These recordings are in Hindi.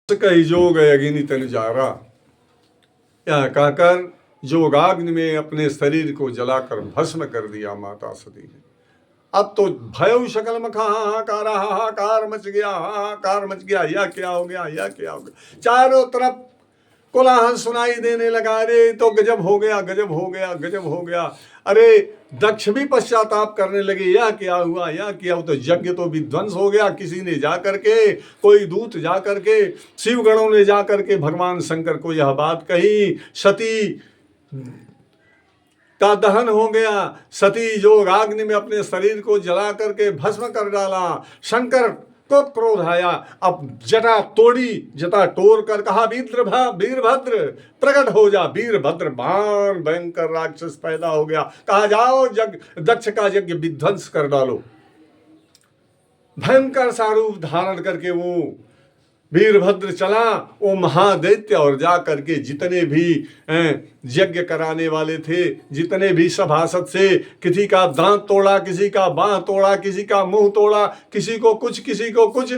कही जोग अग्नि तन जारा, यह कहकर जोगाग्नि में अपने शरीर को जलाकर भस्म कर दिया माता सती ने। अब तो भय सकल मखा हाहाकार, हाहाकार मच गया, हाहाकार मच गया। यह क्या हो गया, यह क्या हो गया। चारों तरफ कोलाहल सुनाई देने लगा। अरे तो गजब हो गया, गजब हो गया, गजब हो गया। अरे दक्ष भी पश्चाताप करने लगे, यह क्या हुआ, यह क्या हुआ। तो यज्ञ तो विध्वंस हो गया। किसी ने जाकर के, कोई दूत जाकर के, शिवगणों ने जाकर के भगवान शंकर को यह बात कही। सती का दहन हो गया। सती जोगाग्नि में अपने शरीर को जला करके भस्म कर डाला। शंकर को क्रोध आया। अब जटा तोड़ी, जटा तोड़ कर कहा वीरभद्र प्रकट हो जा। वीरभद्र बाण भयंकर राक्षस पैदा हो गया। कहा जाओ दक्ष का यज्ञ विध्वंस कर डालो। भयंकर सा रूप धारण करके वो वीरभद्र चला, वो महादैत्य, और जा करके जितने भी यज्ञ कराने वाले थे, जितने भी सभासद से, किसी का दांत तोड़ा, किसी का बांह तोड़ा, किसी का मुंह तोड़ा, किसी को कुछ, किसी को कुछ,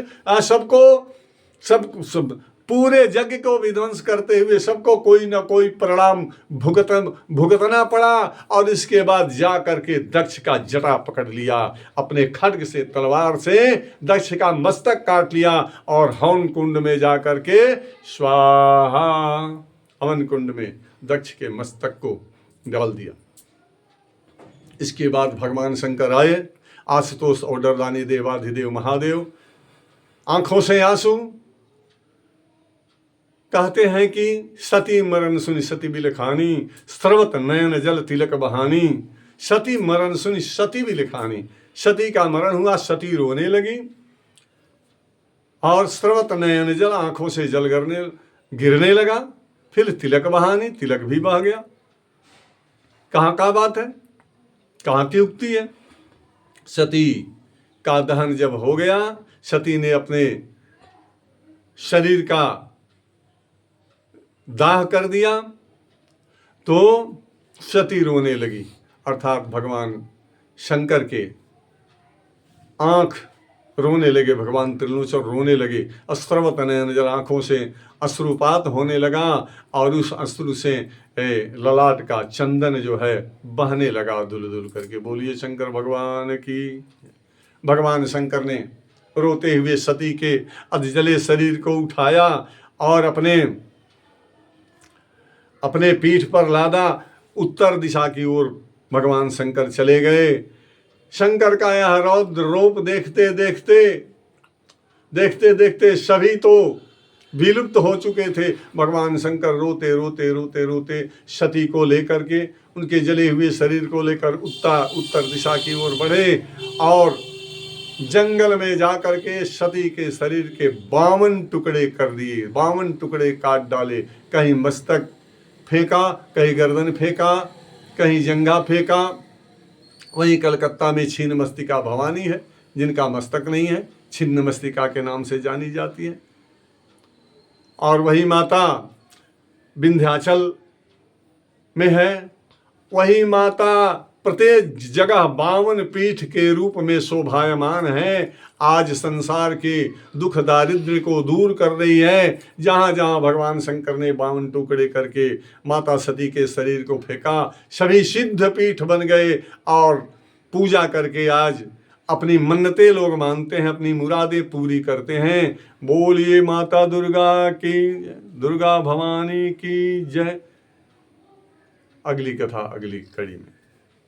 सब पूरे यज्ञ को विध्वंस करते हुए सबको कोई ना कोई परिणाम भुगतना पड़ा। और इसके बाद जा करके दक्ष का जटा पकड़ लिया, अपने खड्ग से, तलवार से दक्ष का मस्तक काट लिया और हवन कुंड में जा करके स्वाहा, हवन कुंड में दक्ष के मस्तक को डाल दिया। इसके बाद भगवान शंकर आए, आशुतोष और डरदानी देवाधिदेव महादेव, आंखों से आंसू। कहते हैं कि सती मरण सुनि सती बिलखानी, स्रवत नयन जल तिलक बहानी। सती मरण सुनि सती बिलखानी, सती का मरण हुआ, सती रोने लगी। और स्रवत नयन जल, आंखों से जल गिरने लगा। फिर तिलक बहानी, तिलक भी बह गया। कहाँ का बात है, कहाँ की उक्ति है। सती का दहन जब हो गया, सती ने अपने शरीर का दाह कर दिया, तो सती रोने लगी। अर्थात भगवान शंकर के आंख रोने लगे, भगवान त्रिलोचन रोने लगे। अस्त्रवत नयन जल, आंखों से अश्रुपात होने लगा और उस अश्रु से ललाट का चंदन जो है बहने लगा धुल धुल करके। बोलिए शंकर भगवान की। भगवान शंकर ने रोते हुए सती के अधजले शरीर को उठाया और अपने पीठ पर लादा। उत्तर दिशा की ओर भगवान शंकर चले गए। शंकर का यह रौद्र रूप देखते देखते सभी तो विलुप्त हो चुके थे। भगवान शंकर रोते सती को लेकर के, उनके जले हुए शरीर को लेकर उत्तर दिशा की ओर बढ़े और जंगल में जाकर के सती के शरीर के 52 टुकड़े कर दिए, 52 टुकड़े काट डाले। कहीं मस्तक फेंका, कहीं गर्दन फेंका, कहीं जंघा फेंका। वहीं कलकत्ता में छीन मस्तिका भवानी है, जिनका मस्तक नहीं है, छिन्न मस्तिका के नाम से जानी जाती है। और वही माता विंध्याचल में है। वही माता प्रत्येक जगह 52 पीठ के रूप में शोभायमान है। आज संसार के दुख दारिद्र्य को दूर कर रही है। जहाँ जहाँ भगवान शंकर ने 52 टुकड़े करके माता सती के शरीर को फेंका, सभी सिद्ध पीठ बन गए और पूजा करके आज अपनी मन्नतें लोग मानते हैं, अपनी मुरादें पूरी करते हैं। बोलिए माता दुर्गा की, दुर्गा भवानी की जय। अगली कथा अगली कड़ी में।